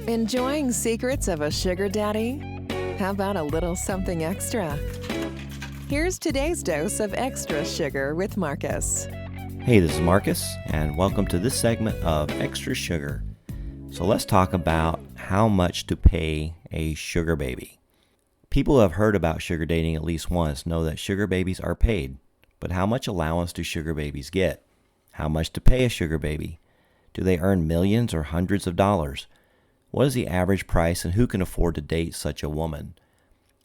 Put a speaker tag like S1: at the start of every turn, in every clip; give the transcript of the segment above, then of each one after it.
S1: Enjoying secrets of a sugar daddy? How about a little something extra? Here's today's dose of extra sugar with Marcus.
S2: Hey, this is Marcus, and welcome to this segment of Extra Sugar. So let's talk about how much to pay a sugar baby. People who have heard about sugar dating at least once know that sugar babies are paid, but how much allowance do sugar babies get? How much to pay a sugar baby? Do they earn millions or hundreds of dollars? What is the average price and who can afford to date such a woman?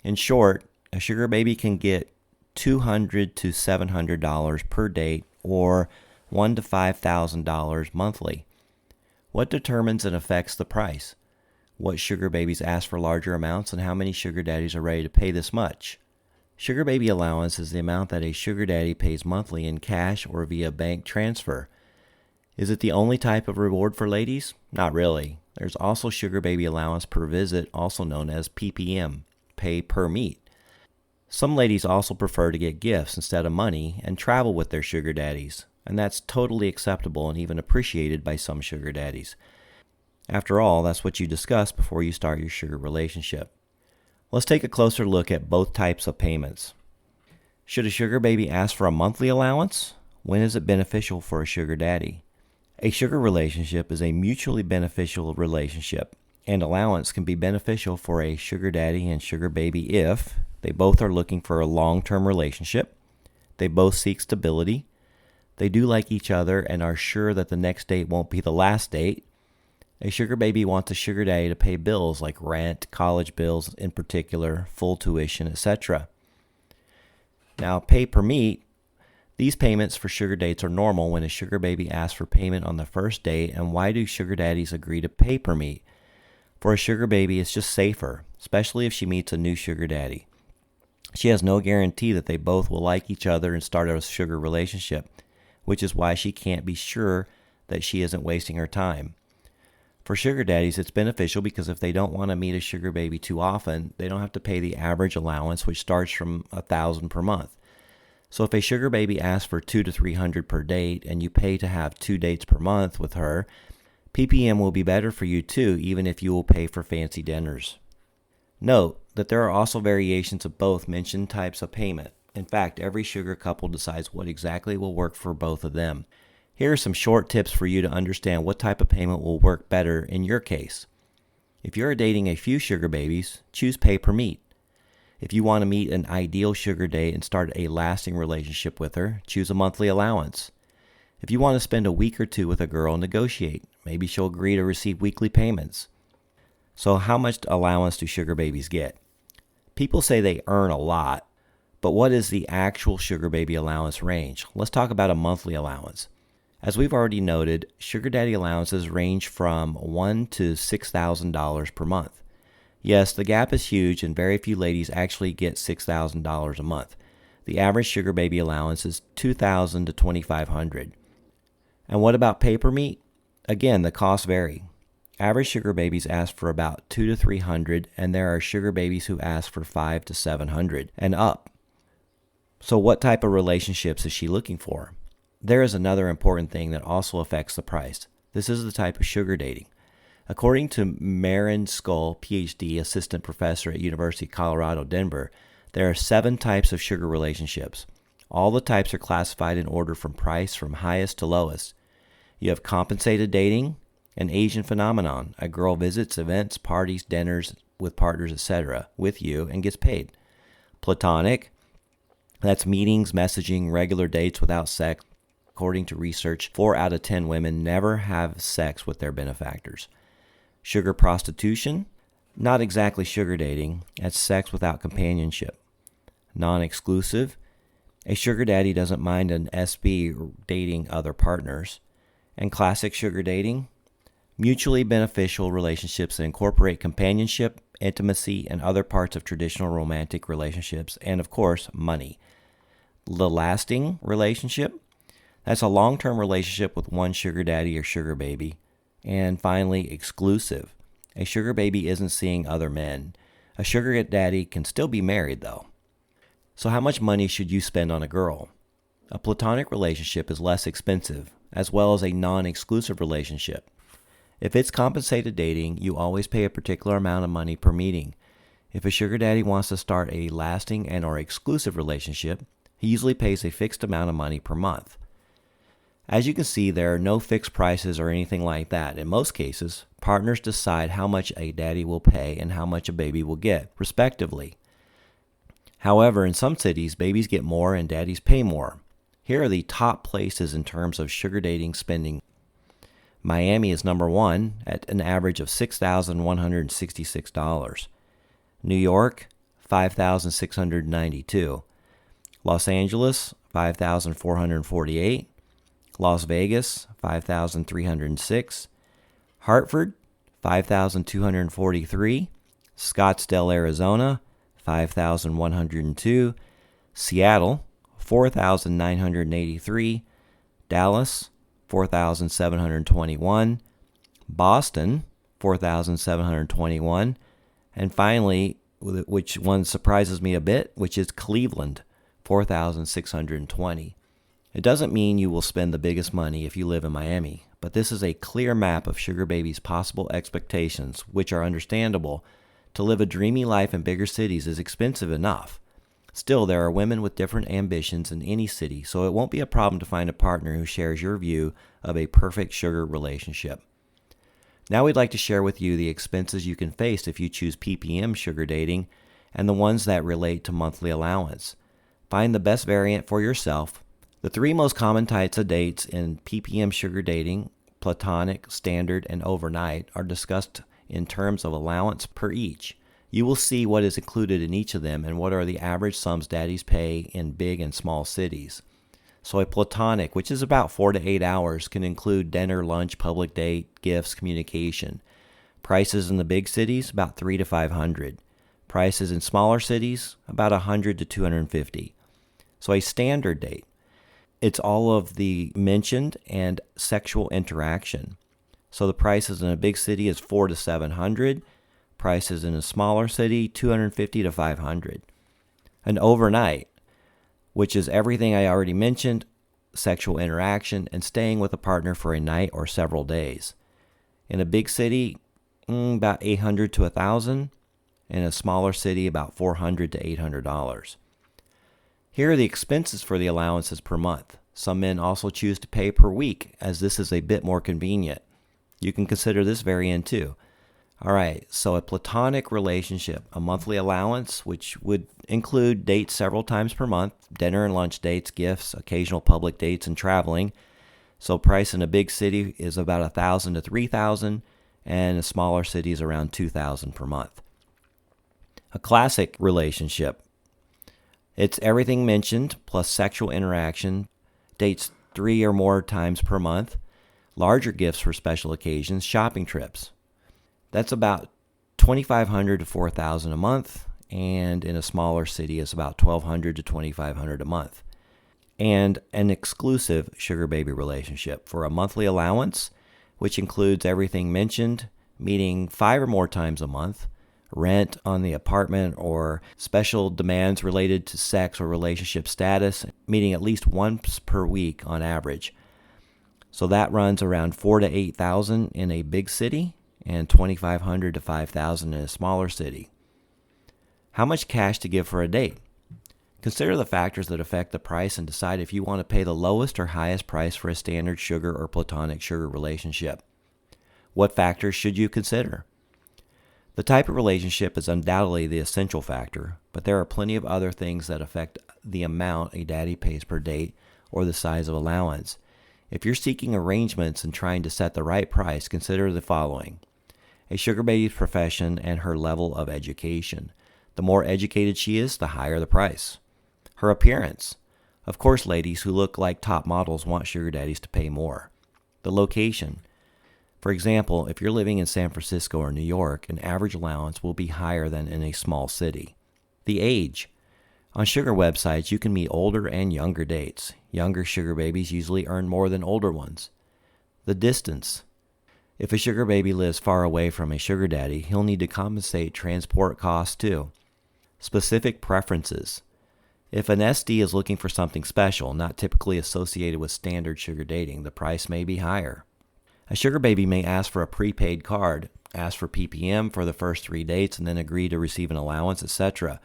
S2: In short, a sugar baby can get $200 to $700 per date or $1,000 to $5,000 monthly. What determines and affects the price? What sugar babies ask for larger amounts and how many sugar daddies are ready to pay this much? Sugar baby allowance is the amount that a sugar daddy pays monthly in cash or via bank transfer. Is it the only type of reward for ladies? Not really. There's also sugar baby allowance per visit, also known as PPM, pay per meet. Some ladies also prefer to get gifts instead of money and travel with their sugar daddies, and that's totally acceptable and even appreciated by some sugar daddies. After all, that's what you discuss before you start your sugar relationship. Let's take a closer look at both types of payments. Should a sugar baby ask for a monthly allowance? When is it beneficial for a sugar daddy? A sugar relationship is a mutually beneficial relationship, and allowance can be beneficial for a sugar daddy and sugar baby if they both are looking for a long-term relationship, they both seek stability, they do like each other and are sure that the next date won't be the last date. A sugar baby wants a sugar daddy to pay bills like rent, college bills in particular, full tuition, etc. Now, pay per meet. These payments for sugar dates are normal when a sugar baby asks for payment on the first date, and why do sugar daddies agree to pay per meet? For a sugar baby, it's just safer, especially if she meets a new sugar daddy. She has no guarantee that they both will like each other and start a sugar relationship, which is why she can't be sure that she isn't wasting her time. For sugar daddies, it's beneficial because if they don't want to meet a sugar baby too often, they don't have to pay the average allowance, which starts from $1,000 per month. So if a sugar baby asks for $200 to $300 per date and you pay to have 2 dates per month with her, PPM will be better for you too, even if you will pay for fancy dinners. Note that there are also variations of both mentioned types of payment. In fact, every sugar couple decides what exactly will work for both of them. Here are some short tips for you to understand what type of payment will work better in your case. If you're dating a few sugar babies, choose pay per meet. If you want to meet an ideal sugar date and start a lasting relationship with her, choose a monthly allowance. If you want to spend a week or two with a girl, negotiate. Maybe she'll agree to receive weekly payments. So how much allowance do sugar babies get? People say they earn a lot, but what is the actual sugar baby allowance range? Let's talk about a monthly allowance. As we've already noted, sugar daddy allowances range from $1,000 to $6,000 per month. Yes, the gap is huge and very few ladies actually get $6,000 a month. The average sugar baby allowance is $2,000 to $2,500. And what about pay per meet? Again, the costs vary. Average sugar babies ask for about $200 to $300, and there are sugar babies who ask for $500 to $700 and up. So what type of relationships is she looking for? There is another important thing that also affects the price. This is the type of sugar dating. According to Marin Skull, PhD, assistant professor at University of Colorado, Denver, there are 7 types of sugar relationships. All the types are classified in order from price from highest to lowest. You have compensated dating, an Asian phenomenon. A girl visits events, parties, dinners with partners, etc. with you and gets paid. Platonic, that's meetings, messaging, regular dates without sex. According to research, 4 out of 10 women never have sex with their benefactors. Sugar prostitution, not exactly sugar dating, that's sex without companionship. Non-exclusive, a sugar daddy doesn't mind an SB dating other partners. And classic sugar dating, mutually beneficial relationships that incorporate companionship, intimacy, and other parts of traditional romantic relationships, and of course, money. The lasting relationship, that's a long-term relationship with one sugar daddy or sugar baby. And finally, exclusive. A sugar baby isn't seeing other men. A sugar daddy can still be married, though. So how much money should you spend on a girl? A platonic relationship is less expensive, as well as a non-exclusive relationship. If it's compensated dating, you always pay a particular amount of money per meeting. If a sugar daddy wants to start a lasting and or exclusive relationship, he usually pays a fixed amount of money per month. As you can see, there are no fixed prices or anything like that. In most cases, partners decide how much a daddy will pay and how much a baby will get, respectively. However, in some cities, babies get more and daddies pay more. Here are the top places in terms of sugar dating spending. Miami is number 1 at an average of $6,166. New York, $5,692. Los Angeles, $5,448. Las Vegas, $5,306. Hartford, $5,243. Scottsdale, Arizona, $5,102. Seattle, $4,983. Dallas, $4,721. Boston, $4,721. And finally, which one surprises me a bit, which is Cleveland, $4,620. It doesn't mean you will spend the biggest money if you live in Miami, but this is a clear map of sugar babies' possible expectations, which are understandable. To live a dreamy life in bigger cities is expensive enough. Still, there are women with different ambitions in any city, so it won't be a problem to find a partner who shares your view of a perfect sugar relationship. Now we'd like to share with you the expenses you can face if you choose PPM sugar dating and the ones that relate to monthly allowance. Find the best variant for yourself. The 3 most common types of dates in PPM sugar dating, platonic, standard, and overnight, are discussed in terms of allowance per each. You will see what is included in each of them and what are the average sums daddies pay in big and small cities. So a platonic, which is about 4 to 8 hours, can include dinner, lunch, public date, gifts, communication. Prices in the big cities, about $300 to $500. Prices in smaller cities, about $100 to $250. So a standard date, it's all of the mentioned and sexual interaction. So the prices in a big city is $400 to $700. Prices in a smaller city, $250 to $500. An overnight, which is everything I already mentioned, sexual interaction, and staying with a partner for a night or several days. In a big city, about $800 to $1,000. In a smaller city, about $400 to $800. Here are the expenses for the allowances per month. Some men also choose to pay per week, as this is a bit more convenient. You can consider this variant too. All right, so a platonic relationship, a monthly allowance, which would include dates several times per month, dinner and lunch dates, gifts, occasional public dates, and traveling. So price in a big city is about $1,000 to $3,000, and a smaller city is around $2,000 per month. A classic relationship, it's everything mentioned plus sexual interaction, dates 3 or more times per month, larger gifts for special occasions, shopping trips. That's about $2,500 to $4,000 a month, and in a smaller city it's about $1,200 to $2,500 a month. And an exclusive sugar baby relationship for a monthly allowance, which includes everything mentioned, meeting 5 or more times a month, rent on the apartment or special demands related to sex or relationship status, meeting at least once per week on average. So that runs around $4,000 to $8,000 in a big city and $2,500 to $5,000 in a smaller city. How much cash to give for a date? Consider the factors that affect the price and decide if you want to pay the lowest or highest price for a standard sugar or platonic sugar relationship. What factors should you consider? The type of relationship is undoubtedly the essential factor, but there are plenty of other things that affect the amount a daddy pays per date or the size of allowance. If you're seeking arrangements and trying to set the right price, consider the following: a sugar baby's profession and her level of education. The more educated she is, the higher the price. Her appearance. Of course, ladies who look like top models want sugar daddies to pay more. The location. For example, if you're living in San Francisco or New York, an average allowance will be higher than in a small city. The age. On sugar websites, you can meet older and younger dates. Younger sugar babies usually earn more than older ones. The distance. If a sugar baby lives far away from a sugar daddy, he'll need to compensate transport costs too. Specific preferences. If an SD is looking for something special, not typically associated with standard sugar dating, the price may be higher. A sugar baby may ask for a prepaid card, ask for PPM for the first 3 dates, and then agree to receive an allowance, etc.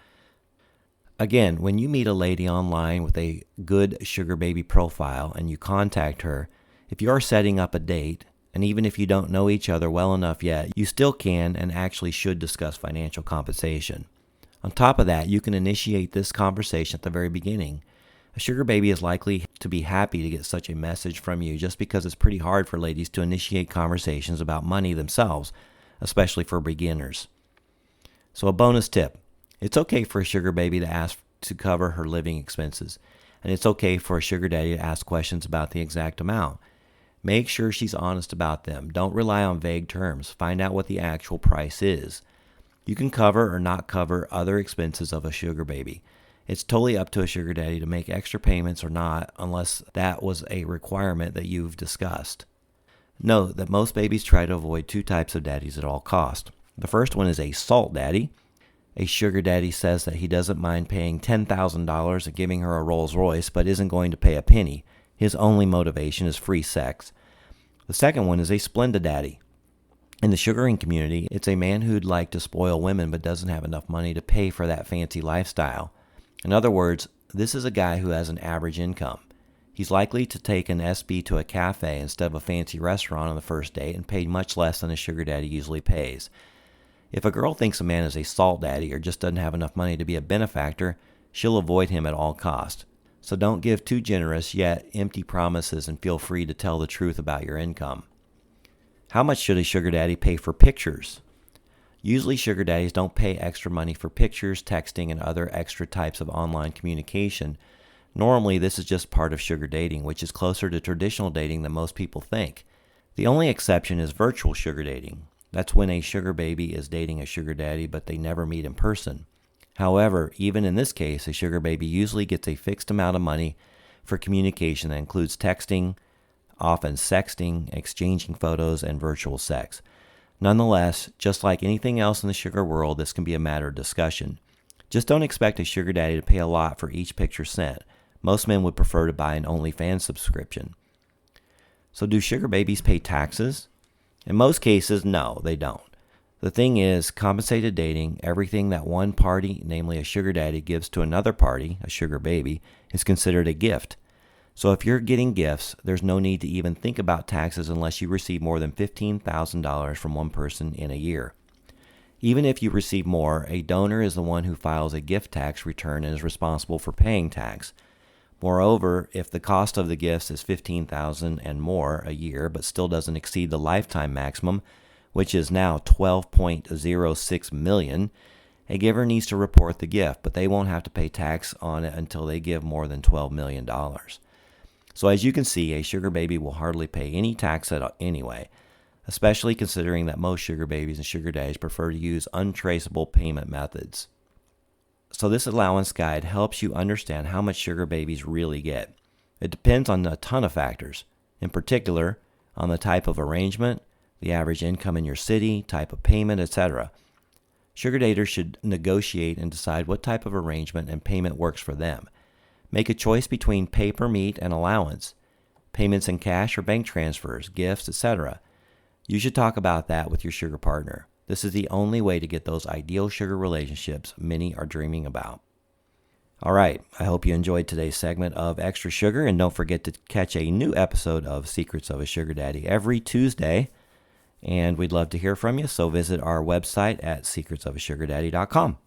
S2: Again, when you meet a lady online with a good sugar baby profile and you contact her, if you are setting up a date, and even if you don't know each other well enough yet, you still can and actually should discuss financial compensation. On top of that, you can initiate this conversation at the very beginning. A sugar baby is likely to be happy to get such a message from you just because it's pretty hard for ladies to initiate conversations about money themselves, especially for beginners. So a bonus tip. It's okay for a sugar baby to ask to cover her living expenses, and it's okay for a sugar daddy to ask questions about the exact amount. Make sure she's honest about them. Don't rely on vague terms. Find out what the actual price is. You can cover or not cover other expenses of a sugar baby. It's totally up to a sugar daddy to make extra payments or not, unless that was a requirement that you've discussed. Note that most babies try to avoid 2 types of daddies at all cost. The first one is a salt daddy. A sugar daddy says that he doesn't mind paying $10,000 and giving her a Rolls Royce, but isn't going to pay a penny. His only motivation is free sex. The second one is a Splenda Daddy. In the sugaring community, it's a man who'd like to spoil women but doesn't have enough money to pay for that fancy lifestyle. In other words, this is a guy who has an average income. He's likely to take an SB to a cafe instead of a fancy restaurant on the first date and pay much less than a sugar daddy usually pays. If a girl thinks a man is a salt daddy or just doesn't have enough money to be a benefactor, she'll avoid him at all costs. So don't give too generous yet empty promises and feel free to tell the truth about your income. How much should a sugar daddy pay for pictures? Usually sugar daddies don't pay extra money for pictures, texting, and other extra types of online communication. Normally this is just part of sugar dating, which is closer to traditional dating than most people think. The only exception is virtual sugar dating. That's when a sugar baby is dating a sugar daddy but they never meet in person. However, even in this case, a sugar baby usually gets a fixed amount of money for communication that includes texting, often sexting, exchanging photos, and virtual sex. Nonetheless, just like anything else in the sugar world, this can be a matter of discussion. Just don't expect a sugar daddy to pay a lot for each picture sent. Most men would prefer to buy an OnlyFans subscription. So do sugar babies pay taxes? In most cases, no, they don't. The thing is, compensated dating, everything that one party, namely a sugar daddy, gives to another party, a sugar baby, is considered a gift. So if you're getting gifts, there's no need to even think about taxes unless you receive more than $15,000 from one person in a year. Even if you receive more, a donor is the one who files a gift tax return and is responsible for paying tax. Moreover, if the cost of the gifts is $15,000 and more a year, but still doesn't exceed the lifetime maximum, which is now $12.06 million, a giver needs to report the gift, but they won't have to pay tax on it until they give more than $12 million. So as you can see, a sugar baby will hardly pay any tax at all anyway, especially considering that most sugar babies and sugar daddies prefer to use untraceable payment methods. So this allowance guide helps you understand how much sugar babies really get. It depends on a ton of factors, in particular on the type of arrangement, the average income in your city, type of payment, etc. Sugar daters should negotiate and decide what type of arrangement and payment works for them. Make a choice between pay per meet and allowance, payments in cash or bank transfers, gifts, etc. You should talk about that with your sugar partner. This is the only way to get those ideal sugar relationships many are dreaming about. All right, I hope you enjoyed today's segment of Extra Sugar, and don't forget to catch a new episode of Secrets of a Sugar Daddy every Tuesday. And we'd love to hear from you, so visit our website at secretsofasugardaddy.com.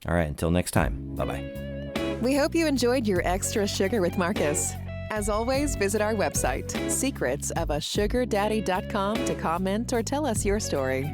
S2: All right, until next time, bye-bye.
S1: We hope you enjoyed your Extra Sugar with Marcus. As always, visit our website, secretsofasugardaddy.com, to comment or tell us your story.